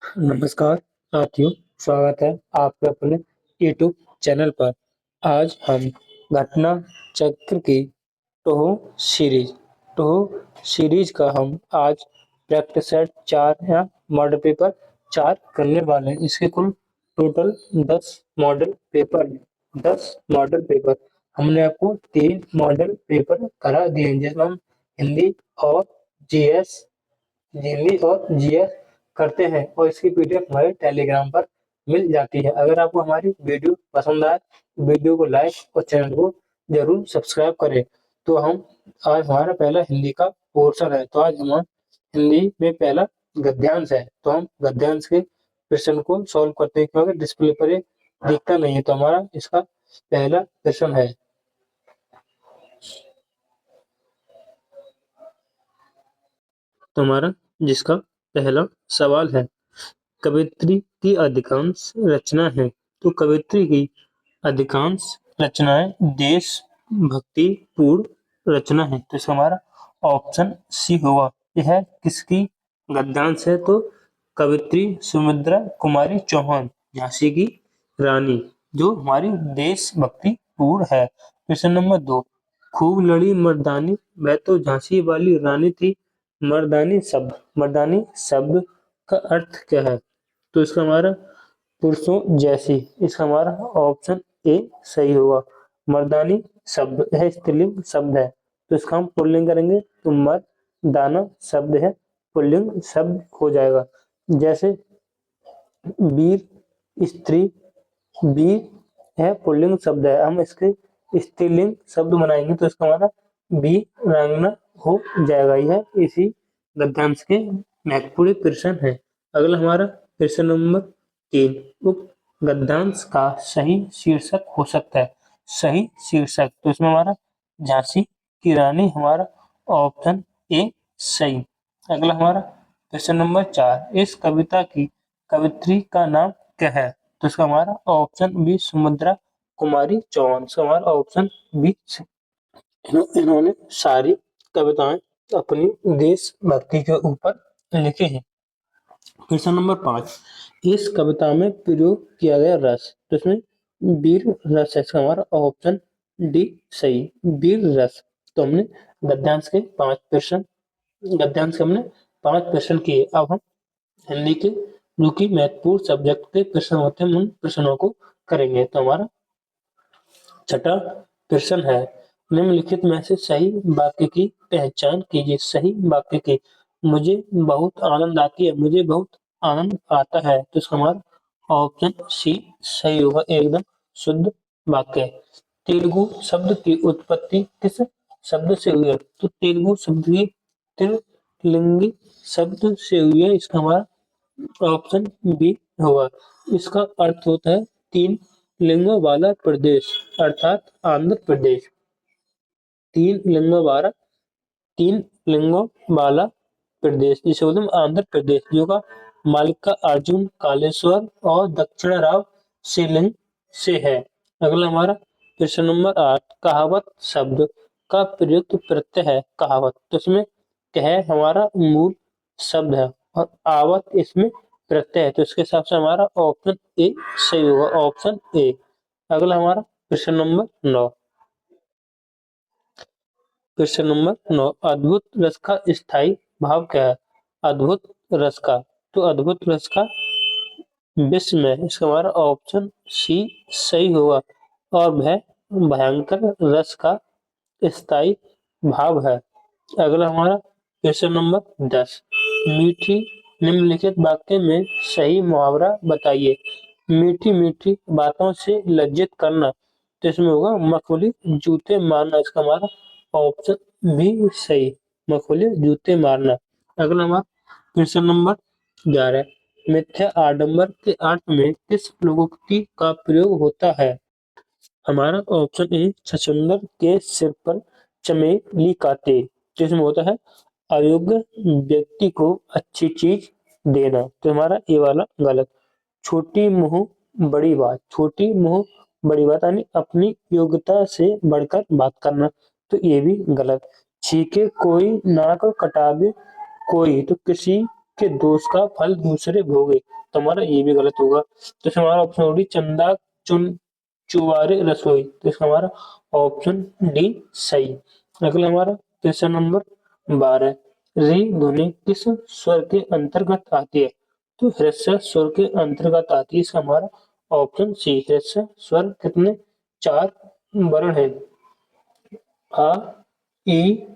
नमस्कार साथियों, स्वागत है आपके अपने यूट्यूब चैनल पर। आज हम घटना चक्र की टोह सीरीज टोह सीरीज का हम आज प्रैक्टिस सेट 4 या मॉडल पेपर 4 करने वाले हैं। इसके कुल total 10 model paper 10 model paper हमने आपको 3 मॉडल पेपर करा दिए हैं, जिसमें हम हिंदी और जीएस हिंदी और जीएस करते हैं और इसकी पीडीएफ हमारे टेलीग्राम पर मिल जाती है। अगर आपको हमारी वीडियो पसंद आए तो वीडियो को लाइक और चैनल को जरूर सब्सक्राइब करें। तो हम आज हमारा पहला हिंदी का पोर्शन है। तो आज हम हिंदी में पहला गद्यांश है। तो हम गद्यांश के क्वेश्चन को सॉल्व करते हैं, क्योंकि डिस्प्ले पर ये दिखता नहीं है। तो हमारा इसका पहला क्वेश्चन है। तो हमारा जिसका पहला सवाल है, कवियत्री की अधिकांश रचना है। तो कवियत्री की अधिकांश रचनाएं देशभक्ति पूर्ण रचना है। तो इसका हमारा ऑप्शन सी होगा। यह किसकी गद्यांश है? तो कवियत्री सुमित्रा कुमारी चौहान, झांसी की रानी, जो हमारी देशभक्ति पूर्ण है। क्वेश्चन नंबर 2, खूब लड़ी मर्दानी, वह तो झांसी वाली रानी थी। मर्दानी शब्द का अर्थ क्या है? तो इसका हमारा पुरुषों जैसी। इसका हमारा ऑप्शन ए सही होगा। मर्दानी शब्द है, स्त्रीलिंग शब्द है। तो इसका हम पुल्लिंग करेंगे तो मर्दाना शब्द है, पुल्लिंग शब्द हो जाएगा। जैसे वीर, स्त्री, वीर है पुल्लिंग शब्द है, हम इसके स्त्रीलिंग शब्द बनाएंगे तो इसका हमारा वीरांगना हो जाएगा। यह इसी गद्यांश के महत्वपूर्ण प्रश्न है। अगला हमारा प्रश्न नंबर 3, उक्त गद्यांश का सही शीर्षक हो सकता है। सही शीर्षक, तो इसमें हमारा झांसी की रानी हमारा ऑप्शन ए सही। अगला हमारा प्रश्न नंबर 4, इस कविता की कवित्री का नाम क्या है? तो इसका हमारा ऑप्शन बी सुमित्रा कुमारी चौहान। इसका हमारा ऑप्शन बी। इन्होंने सारी कविताएं अपनी देशभक्ति के ऊपर लिखी हैं। क्वेश्चन नंबर 5, इस कविता में प्रयोग किया गया रस, तो इसमें वीर रस है। इसका हमारा ऑप्शन डी सही, वीर रस। तो हमने गद्यांश के 5 प्रश्न गद्यांश के हमने 5 प्रश्न किए। अब हम हिंदी के जो कि महत्वपूर्ण सब्जेक्ट के प्रश्न होते हैं, उन प्रश्नों को करेंगे। तो हमारा छठा प्रश्न है, निम्नलिखित में से सही वाक्य की पहचान कीजिए। सही वाक्य की, मुझे बहुत आनंद आती है, मुझे बहुत आनंद आता है। तो इसका हमारा ऑप्शन सी सही होगा, एकदम शुद्ध वाक्य है। तेलुगु शब्द की उत्पत्ति किस शब्द से हुई है? तो तेलुगु शब्द की त्रिलिंगी शब्द से हुई है। इसका हमारा ऑप्शन बी होगा। इसका अर्थ होता है 3 लिंगों वाला प्रदेश, अर्थात आंध्र प्रदेश। 3 लिंगों वाला 3 लिंगों वाला प्रदेश, जिसे बोलते हैं आंध्र प्रदेश, जो का मल्लिकार्जुन, कालेश्वर और दक्षिणराव शिवलिंग से है। अगला हमारा प्रश्न नंबर 8, कहावत शब्द का प्रयुक्त प्रत्यय है कहावत। तो इसमें कह हमारा मूल शब्द है और आवत इसमें प्रत्यय है। तो इसके हिसाब से हमारा ऑप्शन ए सही होगा, ऑप्शन ए। अगला हमारा प्रश्न नंबर 9, क्वेश्चन नंबर 9, अद्भुत रस का स्थायी भाव क्या है? अद्भुत रस का, तो अद्भुत रस का विश्व में, इसका हमारा ऑप्शन सी सही होगा। और वह भयंकर रस का स्थायी भाव है। अगला हमारा क्वेश्चन नंबर 10, मीठी निम्नलिखित वाक्य में सही मुहावरा बताइए। मीठी मीठी बातों से लज्जित करना, तो इसमें होगा मखमली जूते मारना। इसका हमारा ऑप्शन भी सही, मखमली जूते मारना। अगला हमारा क्वेश्चन नंबर 11, मिथ्या आडंबर के अर्थ में किस लोकोक्ति का प्रयोग होता है? हमारा ऑप्शन ए, छछूंदर के सिर पर चमेली का तेल, जिसमें होता है अयोग्य व्यक्ति को अच्छी चीज देना। तो हमारा ये वाला गलत। छोटी मुंह बड़ी बात, छोटी मुंह बड़ी बात यानी अपनी योग्यता से बढ़कर बात करना, तो ये भी गलत। छीके कोई नाक कटावे कोई, तो किसी के दोष का फल दूसरे भोगे, तो हमारा ये भी गलत होगा। तो इसमें हमारा ऑप्शन होगी चंदा चुन चुबारे रसोई, तो इसका हमारा ऑप्शन डी सही। अगला हमारा क्वेश्चन नंबर 12, री ध्वनि किस स्वर के अंतर्गत आती है? तो ह्रस्व स्वर के अंतर्गत आती है, इसका हमारा ऑप्शन सी। ह्रस्व स्वर कितने? 4 वर्ण है, आ, ई,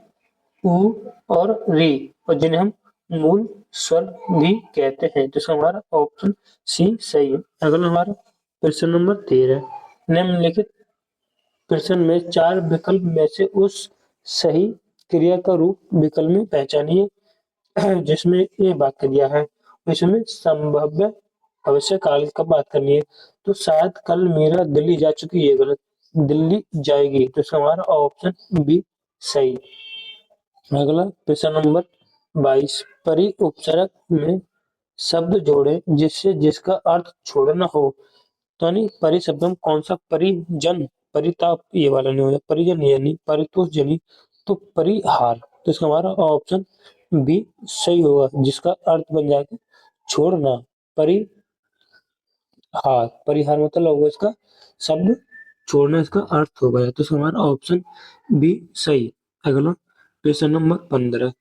उ और री, और जिन्हें हम मूल स्वर भी कहते हैं, तो इसका हमारा ऑप्शन सी सही है। अगला हमारा प्रश्न नंबर 13, निम्नलिखित प्रश्न में 4 विकल्प में से उस सही क्रिया का रूप विकल्प में पहचानिए जिसमें ये वाक्य दिया है। इसमें संभाव्य भविष्य काल का बात करनी है, तो शायद कल मीरा दिल्ली जा चुकी है, गलत, दिल्ली जाएगी, तो इसका हमारा ऑप्शन बी सही। अगला प्रश्न नंबर 22, परि उपसर्ग में शब्द जोड़े जिससे जिसका अर्थ छोड़ना हो, तो यानी परि शब्द में कौन सा? परिजन, परिताप ये वाला नहीं होगा, परिजन यानी परितोष जनी, तो परिहार, तो इसका हमारा ऑप्शन बी सही होगा, जिसका अर्थ बन जाएगा छोड़ना। परिहार, परिहार मतलब होगा इसका शब्द छोड़ना, इसका अर्थ हो गया, तो इसका हमारा ऑप्शन बी सही। अगला प्रश्न नंबर 15,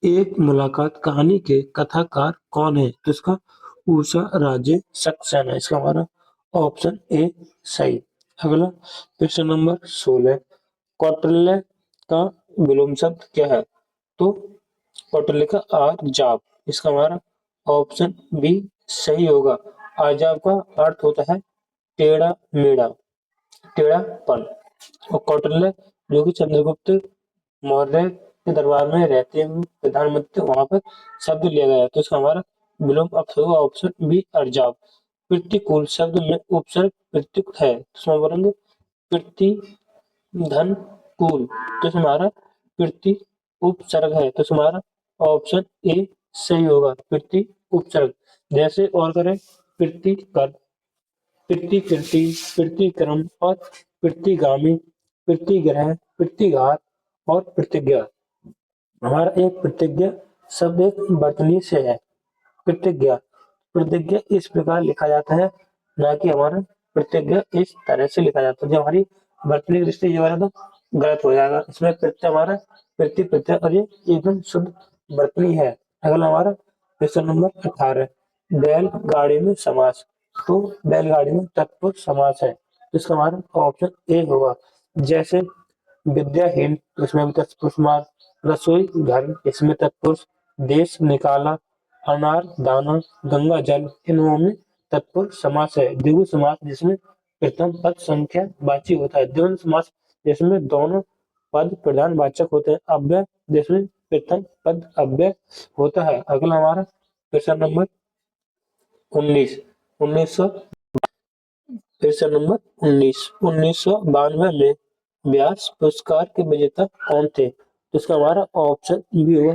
एक मुलाकात कहानी के कथाकार कौन है? तो इसका उषा राजे सक्सेना, इसका हमारा ऑप्शन ए सही। अगला प्रश्न नंबर 16, कौटिल्य का विलोम शब्द क्या है? तो कौटिल्य का आर्जाव, इसका हमारा ऑप्शन बी सही होगा। आर्जाव का अर्थ होता है टेढ़ा मेढ़ा, टेढ़ापन, और कौटिल्य जो कि चंद्रगुप्त मौर्य के दरबार में रहते हुए प्रधानमंत्री, वहां पर शब्द लिया गया, तो इसका हमारा विलोम अर्थ होगा ऑप्शन बी अर्जाव। प्रतिकूल शब्द में उपसर्ग प्रत्युक्त है, तो इसमें बोलेंगे प्रति धन कूल, तो इसमें हमारा प्रति उपसर्ग है, तो इसमें हमारा ऑप्शन ए सही होगा, प्रति उपसर्ग। जैसे और करें, प्रति कर, प्रति कृति, प्रतिक्रम और प्रतिगामी, प्रतिग्रह, प्रतिघात और प्रतिज्ञा। हमारा एक प्रतिज्ञा शब्द एक वर्तनी से है, प्रतिज्ञा, प्रतिज्ञा इस प्रकार लिखा जाता है, ना कि हमारा प्रतिज्ञा इस तरह से लिखा जाता है। जो हमारी वर्तनी दृष्टि ये वाला तो गलत हो जाएगा, इसमें प्रत्यय हमारा प्रति प्रत्यय, और ये एकदम शुद्ध वर्तनी है। अगला हमारा क्वेश्चन नंबर 18, बैलगाड़ी में समास, तो बैलगाड़ी में तत्पुरुष समास है, तो इसका हमारा ऑप्शन ए होगा। जैसे विद्याहीन, इसमें भी तत्पुरुष समास, रसोई घर, इसमें तत्पुरुष, देश निकाला, अनार दाना, गंगा जल, इनों में तत्पुरुष समास है। द्विगु समास जिसमें प्रथम पद संख्या वाची होता है, द्वंद्व समास जिसमें दोनों पद प्रधान वाचक होते हैं, अव्यय जिसमें प्रथम पद अव्यय होता है। अगला हमारा क्वेश्चन नंबर 19, 1900 क्वेश्चन नंबर 19, 1992 में व्यास पुरस्कार के विजेता कौन थे? तो इसका हमारा ऑप्शन बी होगा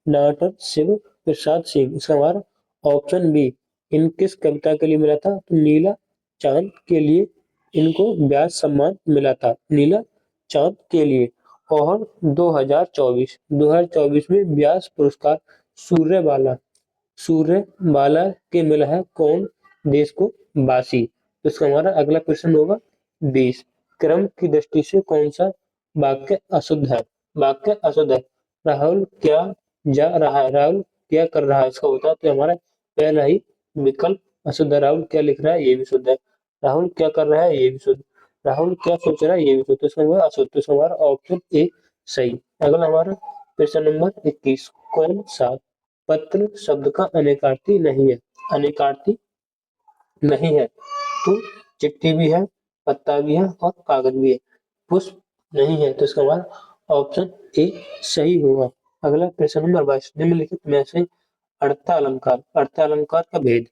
डॉक्टर शिव प्रसाद सिंह, इसका हमारा ऑप्शन बी। इन किस कविता के लिए मिला था? तो नीला चांद के लिए इनको व्यास सम्मान मिला था, नीला चांद के लिए। और 2024 में व्यास पुरस्कार सूर्यबाला, सूर्यबाला के मिला है कौन देश को? बासी, तो इसका हमारा अगला प्रश्न होगा 20, क्रम की दृष्टि से कौन सा वाक्य अशुद्ध है? वाक्य अशुद्ध है, राहुल क्या जा रहा है, राहुल क्या कर रहा है, इसका होता है, तो हमारा पहला ही विकल्प अशुद्ध है। राहुल क्या लिख रहा है, ये भी शुद्ध है। राहुल क्या कर रहा है, ये भी शुद्ध। राहुल क्या सोच रहा है, ये भी शुद्ध, तो इसका हमारा अशुद्ध, तो इसका हमारा ऑप्शन ए सही। अगला हमारा प्रश्न नंबर 21, कौन सा पत्र शब्द का अनेकार्थी नहीं है? अनेकार्थी नहीं है, तो चिट्ठी भी है, पत्ता भी है और कागज भी है। पुष्प नहीं है, तो इसका हमारा ऑप्शन ए सही होगा। अगला प्रश्न नंबर 22, निम्नलिखित में से अर्थ अलंकार, अर्थ अलंकार का भेद,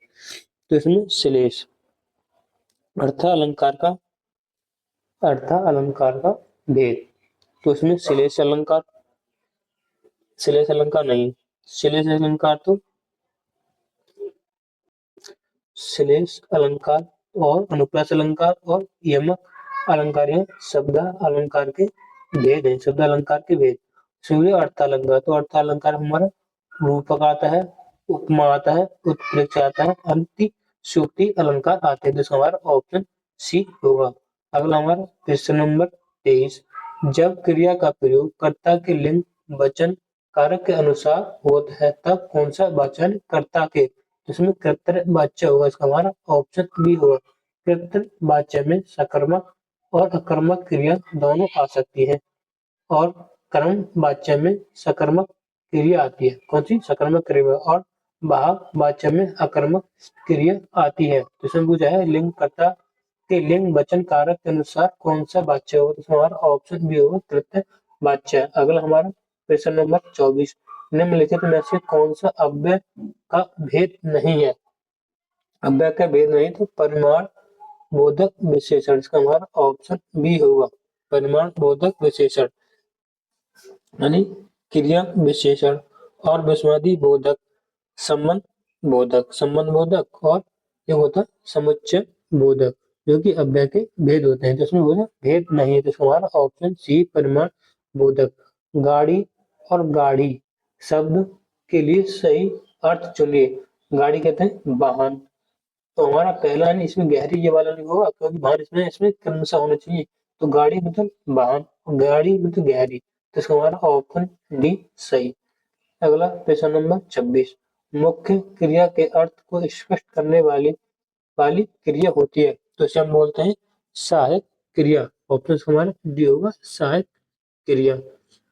तो इसमें श्लेष, अर्थ अलंकार का, अर्थ अलंकार का भेद, तो इसमें श्लेष अलंकार, श्लेष अलंकार नहीं, श्लेष अलंकार तो श्लेष अलंकार और अनुप्रास अलंकार और यमक अलंकार, ये शब्द अलंकार के भेद है, शब्द अलंकार के भेद। सूर्य अर्थ अलंकार, तो अर्थ अलंकार हमारा रूपक आता है, उपमा आता है, उत्प्रेक्षा आता है, अतिशयोक्ति अलंकार आते हैं। तो हमारा ऑप्शन सी होगा। अगला हमारा क्वेश्चन नंबर 23। जब क्रिया का प्रयोग कर्ता के लिंग वचन कारक के अनुसार होता है तब कौन सा वाचन कर्ता के, इसमें कर्तृवाच्य होगा। इसका हमारा ऑप्शन बी होगा। कर्तृवाच्य में सकर्मक और अकर्मक क्रिया दोनों आ सकती है और कर्म वाच्य में सकर्मक क्रिया आती है। कौन सी? सकर्मक क्रिया। और भाव वाच्य में अकर्मक क्रिया आती है। तो इसमें पूछा है लिंग कर्ता के लिंग वचन कारक के अनुसार कौन सा वाच्य होगा। तो हमारा ऑप्शन बी होगा कृत्य वाच्य। अगला हमारा क्वेश्चन नंबर 24। निम्नलिखित में से कौन सा अव्यय का भेद नहीं है? अव्यय का भेद नहीं तो परिमाण बोधक विशेषण। इसका हमारा ऑप्शन बी होगा। परिमाण बोधक विशेषण यानी क्रिया विशेषण और विस्मृति बोधक, संबंध बोधक और ये होता है समुच्चय बोधक, जो कि अव्यय के भेद होते हैं। जिसमें बोला भेद नहीं है। तो हमारा ऑप्शन सी परिमाण बोधक। गाड़ी और गाड़ी शब्द के लिए सही अर्थ चुनिए। गाड़ी कहते हैं वाहन। तो हमारा पहला है इसमें गहरी ये वाला नहीं होगा क्योंकि वाहन इसमें क्रमशः होना चाहिए। तो गाड़ी मतलब वाहन, गाड़ी मतलब गहरी। तो इसका हमारा ऑप्शन डी सही। अगला प्रश्न नंबर 26। मुख्य क्रिया के अर्थ को स्पष्ट करने वाली क्रिया होती है। तो इसे हम बोलते हैं सहायक क्रिया। ऑप्शन हमारा डी होगा सहायक क्रिया।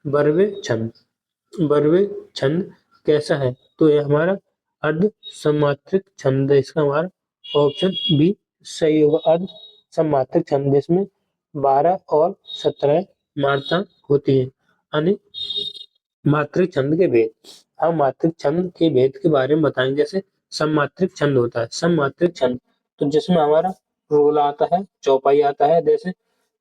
बर्वे छंद, बर्वे छंद कैसा है? तो ये हमारा अर्ध समात्रिक छंद है। इसका हमारा ऑप्शन बी सही होगा। अर्ध समात्रिक छंद जिसमें 12 और 17 मात्रा होती है। यानी मात्रिक छंद के भेद। हम मात्रिक छंद के भेद के बारे में बताएंगे। जैसे सममात्रिक छंद होता है। सममात्रिक छंद तो जिसमें हमारा रोला आता है, चौपाई आता है। जैसे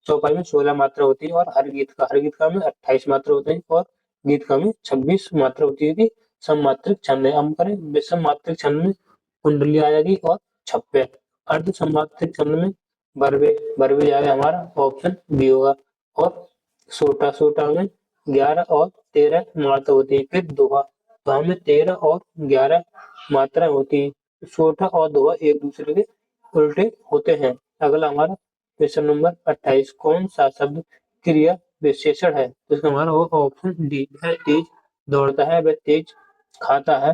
चौपाई में 16 मात्रा होती है और हर गीत का में 28 मात्रा होते हैं और गीत का में 26 मात्रा होती है कि सममात्रिक छंद है। हम करें विषम मात्रिक छंद में कुंडली आएगी और छप्पे। अर्ध सममात्रिक छंद में बरवे बरवे जाएगा। हमारा ऑप्शन बी होगा। और सोटा सोटा में 11 और 13 मात्रा होती है। फिर दोहा, दोहा में 13 और 11 मात्रा होती है। सोटा और दोहा एक दूसरे के उल्टे होते हैं। अगला हमारा क्वेश्चन नंबर 28। कौन सा शब्द क्रिया विशेषण है? तो इसका हमारा होगा ऑप्शन डी। वह तेज दौड़ता है, वह तेज खाता है,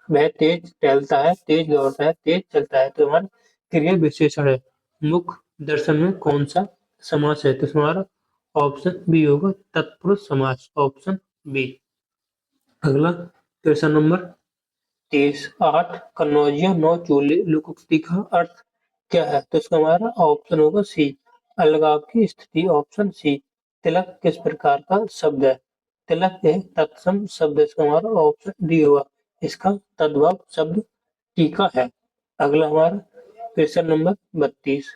वह तेज टहलता है, तेज दौड़ता है, तेज चलता है। तो हमारा क्रिया विशेषण है। मुख्य दर्शन में कौन सा समास है? तो हमारा ऑप्शन बी होगा तत्पुरुष समास। Option B. अगला क्वेश्चन नंबर 23। 8 कन्नौजिया 9 चूल्हे लोकोक्ति का अर्थ क्या है? तो इसका हमारा ऑप्शन होगा सी अलगाव की स्थिति। Option C. तिलक किस प्रकार का शब्द है? तिलक एक तत्सम शब्द है। इसका हमारा ऑप्शन डी होगा। इसका तद्भव शब्द टीका है। अगला हमारा क्वेश्चन नंबर 32।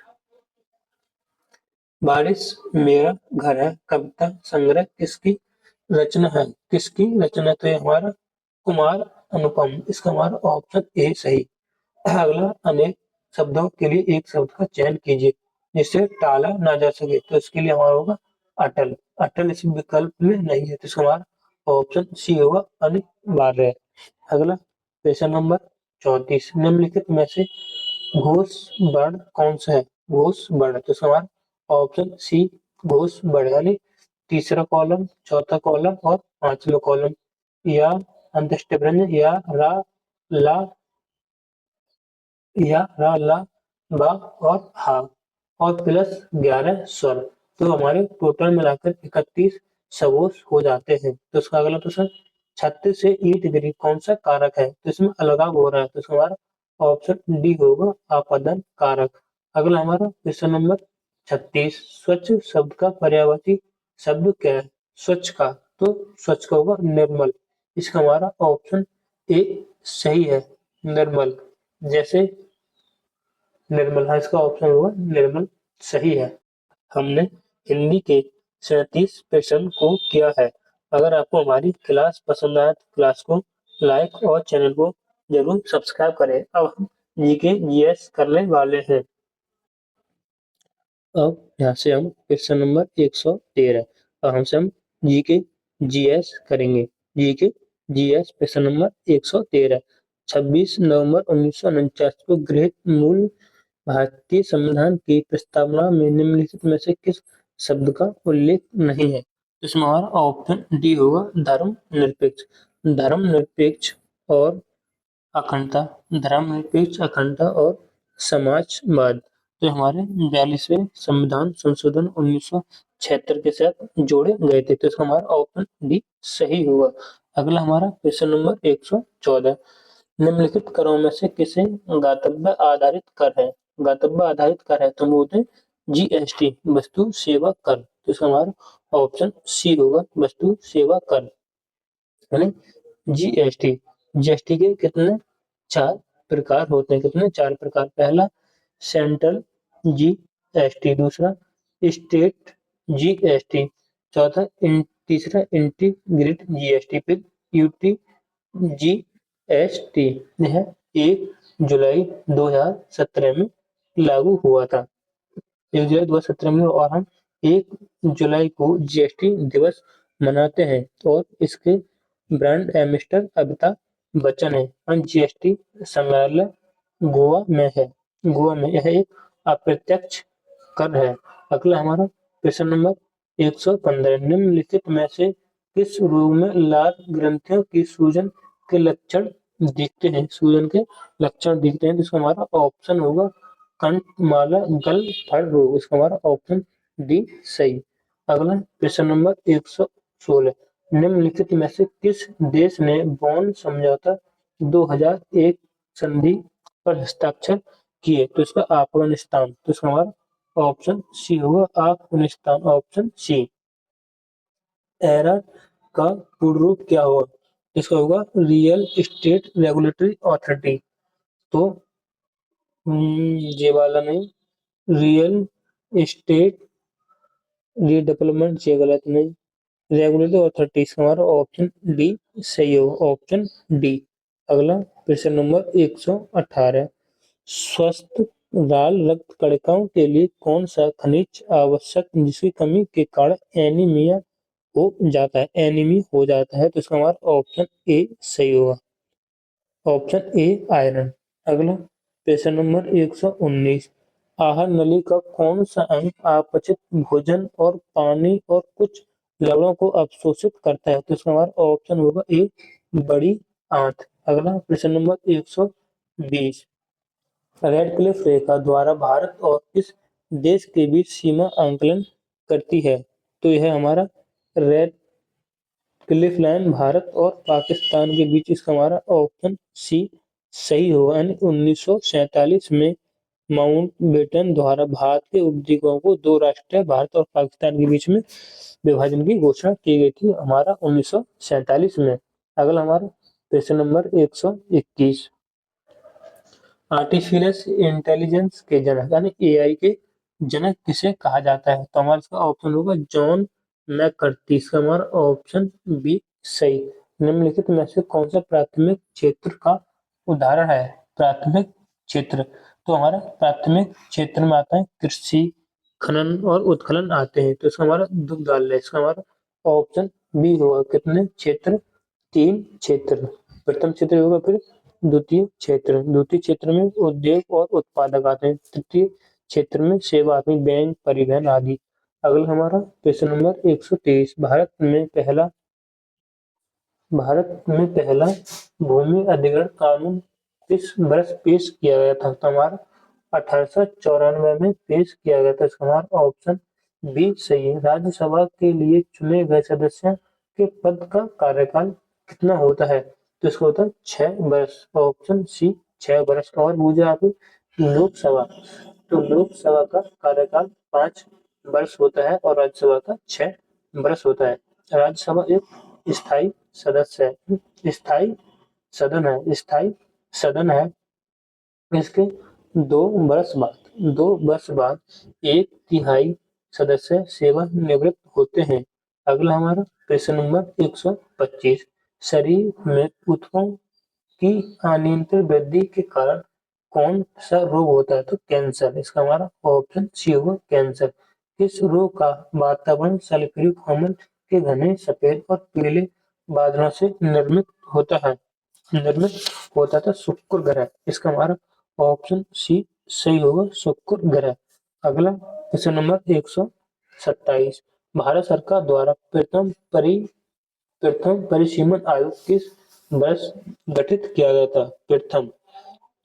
बारिश मेरा घर है कविता संग्रह किसकी रचना है? किसकी रचना? तो ये हमारा कुमार अनुपम। इसका हमारा ऑप्शन ए सही। अगला अनेक शब्दों के लिए एक शब्द का चयन कीजिए जिसे टाला ना जा सके। तो इसके लिए हमारा होगा अटल। अटल इस विकल्प में नहीं है। तो इसका हमारा ऑप्शन सी होगा अनिवार्य। अगला क्वेश्चन नंबर 34। निम्नलिखित में से घोष वर्ण कौन सा है? घोष वर्ण। तो इसका हमारा ऑप्शन सी घोष वर्ण यानी तीसरा कॉलम, चौथा कॉलम और पांचवा कॉलम। या अंत्येष्टि व्यंजन या रा ला बा और हा और प्लस 11 स्वर। तो हमारे टोटल मिलाकर 31 सबोस हो जाते हैं। तो इसका अगला प्रश्न 36 से ई डिग्री कौन सा कारक है? तो इसमें अलगाव हो रहा है। तो इसका हमारा ऑप्शन डी होगा आपदन कारक। अगला हमारा क्वेश्चन नंबर 36। स्वच्छ शब्द का पर्यायवाची शब्द क्या है? स्वच्छ का तो स्वच्छ का होगा निर्मल। इसका हमारा ऑप्शन ए सही है निर्मल। जैसे निर्मल, हाँ इसका ऑप्शन होगा निर्मल सही है। हमने हिंदी के 37 प्रश्न को किया है। अगर आपको हमारी क्लास पसंद आए तो क्लास को लाइक और चैनल को जरूर सब्सक्राइब करें। अब हम जीके जीएस करने वाले हैं। अब यहाँ से हम क्वेश्चन नंबर 113 और हमसे हम जीके जीएस करेंगे। जीके जीएस प्रश्न नंबर 113। 26 नवंबर 1949 को गृहीत मूल भारतीय संविधान की प्रस्तावना में निम्नलिखित में से किस शब्द का उल्लेख नहीं है? इसमें हमारा ऑप्शन डी होगा धर्मनिरपेक्ष। धर्मनिरपेक्ष और अखंडता, धर्मनिरपेक्ष, अखंडता और समाजवाद तो हमारे 42वें संविधान संशोधन 1976 के साथ जोड़े गए थे, तो इसका हमारा ऑप्शन डी सही होगा। अगला हमारा क्वेश्चन नंबर 114, निम्नलिखित करों में से किसे गातव्य आधारित कर है? गातव्य आधारित कर है तो हम बोलते हैं जीएसटी, वस्तु सेवा कर, तो इसका हमारा ऑप्शन सी होगा, वस्तु सेवा कर यानी जीएसटी। जीएसटी के कितने चार प्रकार होते हैं? कितने? चार प्रकार। पहला सेंट्रल जीएसटी, दूसरा स्टेट जीएसटी, चौथा तीसरा इंटीग्रेटेड जीएसटी, फिर यूटी जीएसटी। यह 1 जुलाई 2017 में लागू हुआ था। 1 जुलाई 2017 में, और हम 1 जुलाई को जीएसटी दिवस मनाते हैं और इसके ब्रांड एम्बेसडर अमिताभ बच्चन है। और जीएसटी संग्रहालय गोवा में है। गोवा में यह एक अप्रत्यक्ष कर है। अगला हमारा क्वेश्चन नंबर 115, निम्नलिखित में से किस रोग में लाल ग्रंथियों की सूजन के लक्षण दिखते हैं? सूजन के लक्षण दिखते हैं, तो इसका हमारा ऑप्शन होगा कंठमाला गल फड़ रोग, इसका हमारा ऑप्शन डी सही। अगला क्वेश्चन नंबर 116, निम्नलिखित में से किस देश ने बॉन समझौता 2001 संधि पर हस्ताक्षर किए? तो इसका अफगानिस्तान, तो इसका हमारा ऑप्शन सी होगा, अफगानिस्तान, ऑप्शन सी। एरा का पूर्ण रूप क्या होगा? इसका होगा रियल एस्टेट रेगुलेटरी अथॉरिटी, तो ये वाला नहीं, रियल एस्टेट रीडेवलपमेंट, ये गलत नहीं, रेगुलेटरी अथॉरिटी, हमारा ऑप्शन डी सही होगा, ऑप्शन डी। अगला क्वेश्चन नंबर 118, स्वस्थ लाल रक्त कणिकाओं के लिए कौन सा खनिज आवश्यक जिसकी कमी के कारण एनीमिया हो जाता है? एनीमी हो जाता है, तो इसका हमारा ऑप्शन ए सही होगा, ऑप्शन ए आयरन। अगला क्वेश्चन नंबर 119, आहार नली का कौन सा अंग अपचित भोजन और पानी और कुछ लवणों को अवशोषित करता है? तो इसका हमारा ऑप्शन होगा ए बड़ी आंत। अगला प्रश्न नंबर 120, रेडक्लिफ रेखा द्वारा भारत और किस देश के बीच सीमा आंकलन करती है? तो यह हमारा रेड क्लिफ लाइन भारत और पाकिस्तान के बीच, इसका हमारा ऑप्शन सी सही होगा। यानी 1947 में माउंटबेटन द्वारा भारत के उपद्वीपों को दो राष्ट्र भारत और पाकिस्तान के बीच में विभाजन की घोषणा की गई थी, हमारा 1947 में। अगला हमारा क्वेश्चन नंबर 121, आर्टिफिशियल इंटेलिजेंस के जनक यानी एआई के जनक किसे कहा जाता है? तो हमारा इसका ऑप्शन होगा जॉन मैककर्थी, इसका हमारा ऑप्शन बी सही। निम्नलिखित में से कौन सा प्राथमिक क्षेत्र का उदाहरण है? प्राथमिक क्षेत्र, तो हमारा प्राथमिक क्षेत्र में आता है कृषि, खनन और उत्खनन आते हैं, तो इसका हमारा दुग्धालय, इसका हमारा ऑप्शन बी होगा। कितने क्षेत्र? 3 क्षेत्र। प्रथम क्षेत्र होगा, फिर द्वितीय क्षेत्र, द्वितीय क्षेत्र में उद्योग और उत्पादक आते हैं, तृतीय क्षेत्र में सेवा आती है, बैंक, परिवहन आदि। अगला हमारा क्वेश्चन नंबर 123, भारत में पहला भूमि अधिग्रहण कानून किस वर्ष पेश किया गया था? तो हमारा 1894 में पेश किया गया था, इसका हमारा ऑप्शन बी सही है। राज्यसभा के लिए चुने गए सदस्य के पद का कार्यकाल कितना होता है? तो इसका होता है 6 वर्ष, ऑप्शन सी 6 वर्ष। और मुझे आप लोकसभा, तो लोकसभा का कार्यकाल 5 वर्ष होता है और राज्यसभा का 6 वर्ष होता है। राज्यसभा एक स्थायी सदस्य है, स्थायी स्थायी सदन है। इसके 2 वर्ष बाद 1/3 सदस्य सेवानिवृत्त होते हैं। अगला हमारा क्वेश्चन नंबर 125, शरीर में ऊतकों की अनियंत्रित वृद्धि के कारण कौन सा रोग होता है? तो कैंसर, इसका हमारा ऑप्शन सी होगा, कैंसर। इस रोग का वातावरण सल्फ्यूरिक अम्ल के घने सफेद और पीले बादलों से निर्मित होता था शुक्र ग्रह। इसका हमारा ऑप्शन सी सही होगा, शुक्र ग्रह। अगला क्वेश्चन नंबर 127। भारत सरकार द्वारा प्रथम परिसीमन आयोग किस वर्ष गठित किया गया था? प्रथम,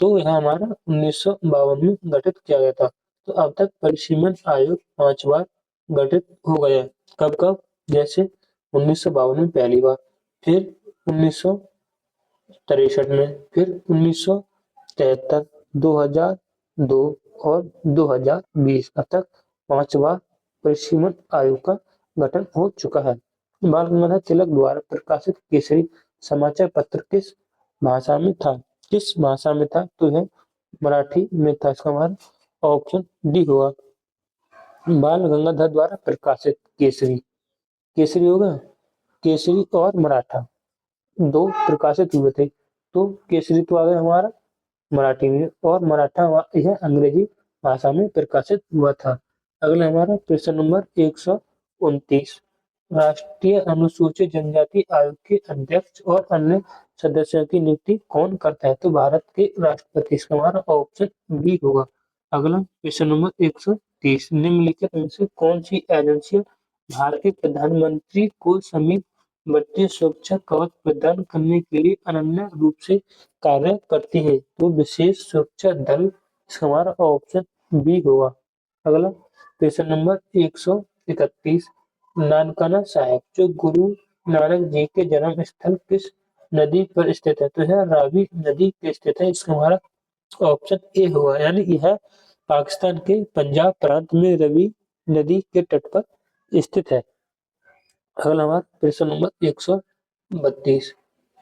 तो यह हमारा 1952 में गठित किया गया था। तो अब तक परिसीमन आयोग 5 बार गठित हो गया। कब कब? जैसे 1952 में पहली बार, फिर 1963 में, फिर 1973, 2002 और 2020। अब तक 5 बार परिसीमन आयोग का गठन हो चुका है। बाल गंगाधर तिलक द्वारा प्रकाशित केसरी समाचार पत्र किस भाषा में था? किस भाषा में था? तो यह मराठी में था। इसका हमारा ऑप्शन डी होगा। बाल गंगाधर द्वारा प्रकाशित केसरी, केसरी होगा, केसरी और मराठा दो प्रकाशित हुए थे। तो केसरी तो आ गया हमारा मराठी में, और मराठा यह अंग्रेजी भाषा में प्रकाशित हुआ था। अगला हमारा प्रश्न नंबर 129। राष्ट्रीय अनुसूचित जनजाति आयोग के अध्यक्ष और अन्य सदस्यों की नियुक्ति कौन करता है? तो भारत के राष्ट्रपति। इसका हमारा ऑप्शन बी होगा। अगला क्वेश्चन नंबर 130। निम्नलिखित में से कौन सी एजेंसी भारत के प्रधानमंत्री को समीपवर्ती सुरक्षा कवच प्रदान करने के लिए अनन्य रूप से कार्य करती है? तो विशेष सुरक्षा दल। इसका हमारा ऑप्शन बी होगा। अगला क्वेश्चन नंबर 131। नानकाना साहिब जो गुरु नानक जी के जन्म स्थल किस नदी पर स्थित है? तो यह रावी नदी पे स्थित है। इसका हमारा ऑप्शन ए होगा, यानी यह पाकिस्तान के पंजाब प्रांत में रवि नदी के तट पर स्थित है। अगला हमारा प्रश्न नंबर 132।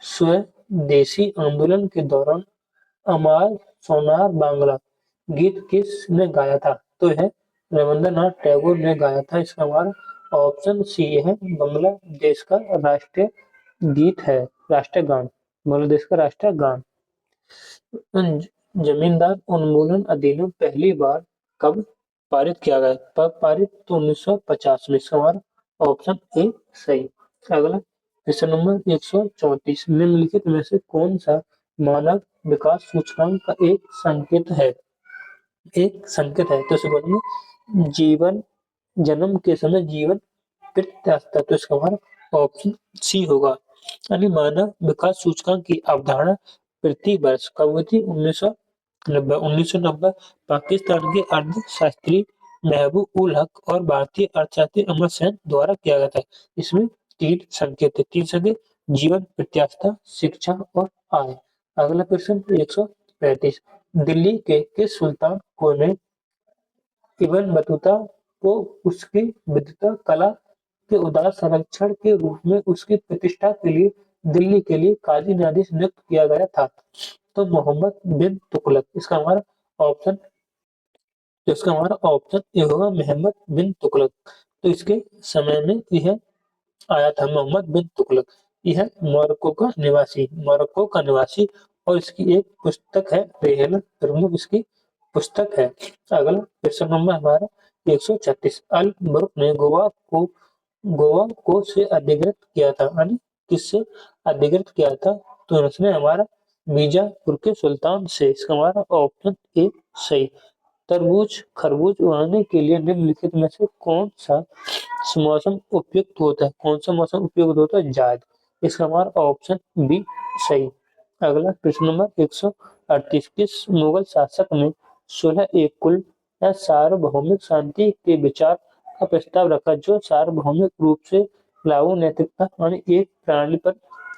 स्वदेशी आंदोलन के दौरान अमार सोनार बांग्ला गीत किसने गाया था? तो यह रविंद्रनाथ टैगोर ने गाया था। इसका हमारा ऑप्शन सी है, बांग्लादेश का राष्ट्रीय गीत है, राष्ट्रीय गान, बांग्लादेश का राष्ट्रीय गान। जमींदार उन्मूलन अधिनियम पहली बार कब पारित किया गया? पारित तो 1950 में। इसका हमारा ऑप्शन ए सही। अगला क्वेश्चन नंबर 134। निम्नलिखित में से कौन सा मानव विकास सूचकांक का एक संकेत है? एक संकेत है, तो इसे बोलेंगे जीवन, जन्म के समय जीवन प्रत्याशा। तो इसका हमारा ऑप्शन सी होगा। यानी मानव विकास सूचकांक की अवधारणा प्रति वर्ष कब हुई थी? 1990 पाकिस्तान के अर्थशास्त्री महबूब उल हक और भारतीय अर्थशास्त्री अमर सेन द्वारा किया गया था। इसमें 3 संकेत है, 3 संकेत: जीवन, प्रत्याशा, शिक्षा और आय। अगला प्रश्न 135। दिल्ली के किस सुल्तान को ने इब्न बतूता को उसकी विद्वता कला के उदार संरक्षण के रूप में उसकी प्रतिष्ठा के लिए दिल्ली के लिए काजी न्यायाधीश नियुक्त किया गया था? तो मोहम्मद बिन तुगलक। इसका हमारा ऑप्शन ये होगा, मोहम्मद बिन तुगलक। तो इसके समय में यह आया था मोहम्मद बिन तुगलक। यह मोरक्को का निवासी और इसकी एक पुस्तक है, रेहला प्रमुख इसकी पुस्तक है। अगला क्वेश्चन नंबर हमारा 136। अल बरुक ने गोवा को से अधिकृत किया था, यानी किससे अधिकृत किया था? तो उसने हमारा बीजापुर के सुल्तान से। इसका हमारा ऑप्शन ए सही। तरबूज खरबूज उगाने के लिए निम्नलिखित में से कौन सा मौसम उपयुक्त होता है? कौन सा मौसम उपयुक्त होता है? जायद। इसका हमारा ऑप्शन बी सही। अगला प्रश्न नंबर 138। किस मुगल शासक ने 16 कुल या सार्वभौमिक शांति के विचार का प्रस्ताव रखा, जो सार्वभौमिक रूप से लागू नैतिकता यानी एक प्रणाली पर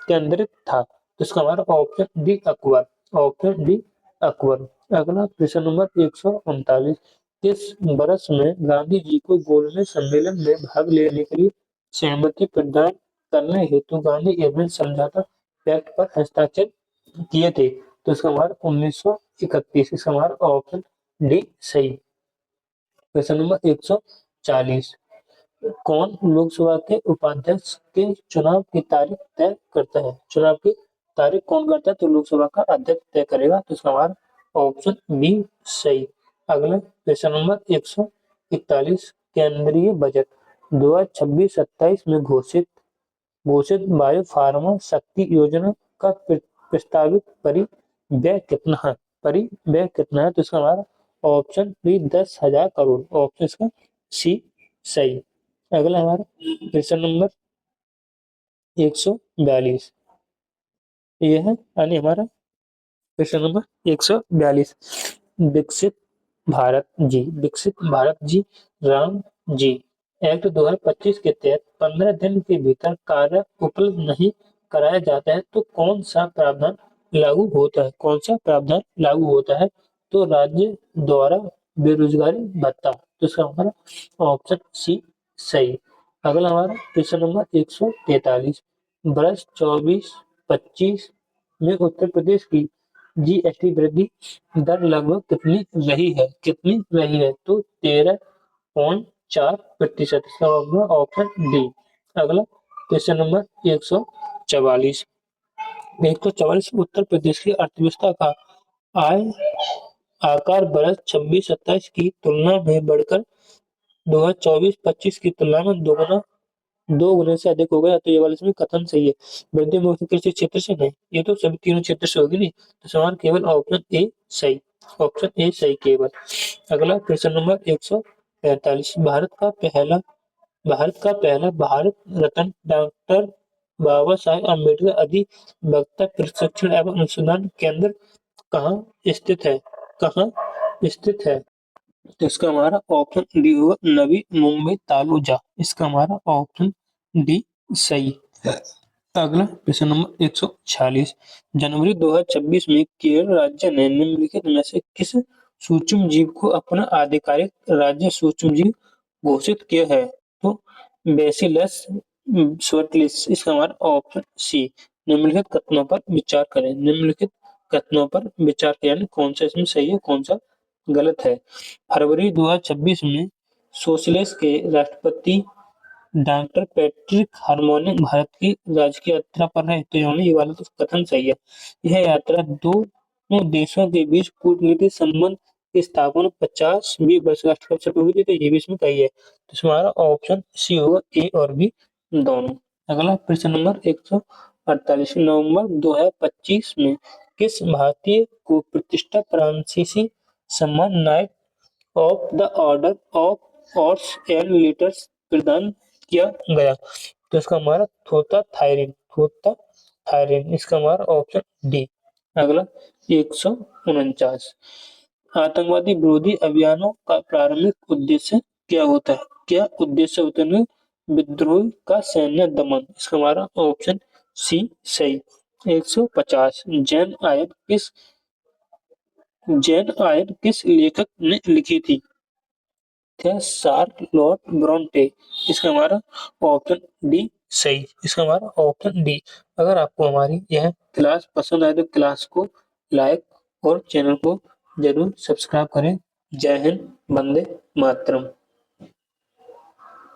केंद्रित था? तो इसका हमारा option D Akbar. Option D Akbar. अगला प्रश्न नंबर 139। किस वर्ष में गांधी जी को गोलमेज सम्मेलन में भाग लेने के लिए सहमति प्रदान करने हेतु गांधी एवं समझौता पैक्ट पर हस्ताक्षर किए थे? तो इसका हमारा 1931। इसका हमारा ऑप्शन डी सही। Question number 140। कौन लोकसभा के उपाध्यक्ष के चुनाव की तारीख तय करता है? चुनाव की तारीख कौन करता है? तो लोकसभा का अध्यक्ष तय करेगा। तो इसका हमारा ऑप्शन बी सही। अगला क्वेश्चन नंबर 141। केंद्रीय बजट 2026-27 में घोषित बायो फार्मा शक्ति योजना का प्रस्तावित परिव्यय कितना है? परिव्यय कितना है? तो इसका हमारा ऑप्शन बी 10,000 करोड़। ऑप्शन इसका सी सही। अगला हमारा क्वेश्चन नंबर 142। यह है यानी हमारा क्वेश्चन नंबर 142। विकसित भारत जी, विकसित भारत जी राम जी एक्ट 2025 के तहत 15 दिन के भीतर कार्य उपलब्ध नहीं कराया जाता है तो कौन सा प्रावधान लागू होता है? कौन सा प्रावधान लागू होता है? तो राज्य द्वारा बेरोजगारी भत्ता। तो इसका हमारा ऑप्शन सी सही। अगला हमारा क्वेश्चन नंबर 143। वर्ष 24-25 में उत्तर प्रदेश की जीएसटी वृद्धि दर लगभग कितनी रही है? कितनी रही है? तो 13.4%। इसका होगा ऑप्शन डी। अगला क्वेश्चन नंबर 144। 144 उत्तर प्रदेश की अर्थव्यवस्था का आय आकार वर्ष 26-27 की तुलना में बढ़कर 2024-25 की तुलना में दो गुने से अधिक हो गया। तो ये वाला इसमें कथन सही है। वृद्धि मुख्य कृषि क्षेत्र से नहीं, ये तो सभी तीनों क्षेत्र से होगी नहीं। तो सवाल केवल ऑप्शन ए सही। ऑप्शन ए सही केवल। अगला क्वेश्चन नंबर 145। भारत का पहला भारत रत्न डॉक्टर बाबा साहेब अम्बेडकर अधिवक्ता प्रशिक्षण एवं अनुसंधान केंद्र कहाँ स्थित है? कहाँ स्थित है? तो इसका हमारा ऑप्शन डी होगा नवी मुंबई तालुजा। इसका हमारा ऑप्शन डी सही है। अगला क्वेश्चन नंबर 146। जनवरी 2026 में केरल राज्य ने निम्नलिखित में से किस सूक्ष्म जीव को अपना आधिकारिक राज्य सूक्ष्म जीव घोषित किया है? तो बेसिलस सर्टिलिस। इसका हमारा ऑप्शन सी। निम्नलिखित कथनों पर विचार करें। निम्नलिखित कथनों पर विचार करें यानी कौन सा इसमें सही है कौन सा गलत है। फरवरी 2026 में सोशलिस के राष्ट्रपति डॉक्टर पैट्रिक हार्मोनी भारत की राजकीय यात्रा पर रहे। तो ये वाला तो कथन सही है। यह यात्रा दोनों देशों के बीच कूटनीतिक संबंध की स्थापना 50वीं वर्षगांठ के अवसर पर हुई थी। तो ये भी इसमें सही है। तो इसमें हमारा ऑप्शन सी होगा ए और बी दोनों। अगला प्रश्न नंबर 148। नवंबर 2025 में किस भारतीय को प्रतिष्ठा फ्रांसीसी सम्मान night of the order of horse and litres प्रदान किया गया? तो इसका हमारा थोथा थायरिन। थोथा थायरिन। इसका हमारा ऑप्शन डी। अगला 149। आतंकवादी विरोधी अभियानों का प्रारंभिक उद्देश्य क्या होता है? क्या उद्देश्य होता है? विद्रोह का सैन्य दमन। इसका हमारा ऑप्शन सी सही। 150। जैन आयन किस लेखक ने लिखी थी? थे शार्लोट ब्रोंटे। इसका हमारा ऑप्शन डी सही। इसका हमारा ऑप्शन डी। अगर आपको हमारी यह क्लास पसंद आए तो क्लास को लाइक और चैनल को जरूर सब्सक्राइब करें। जय हिंद, वंदे मातरम।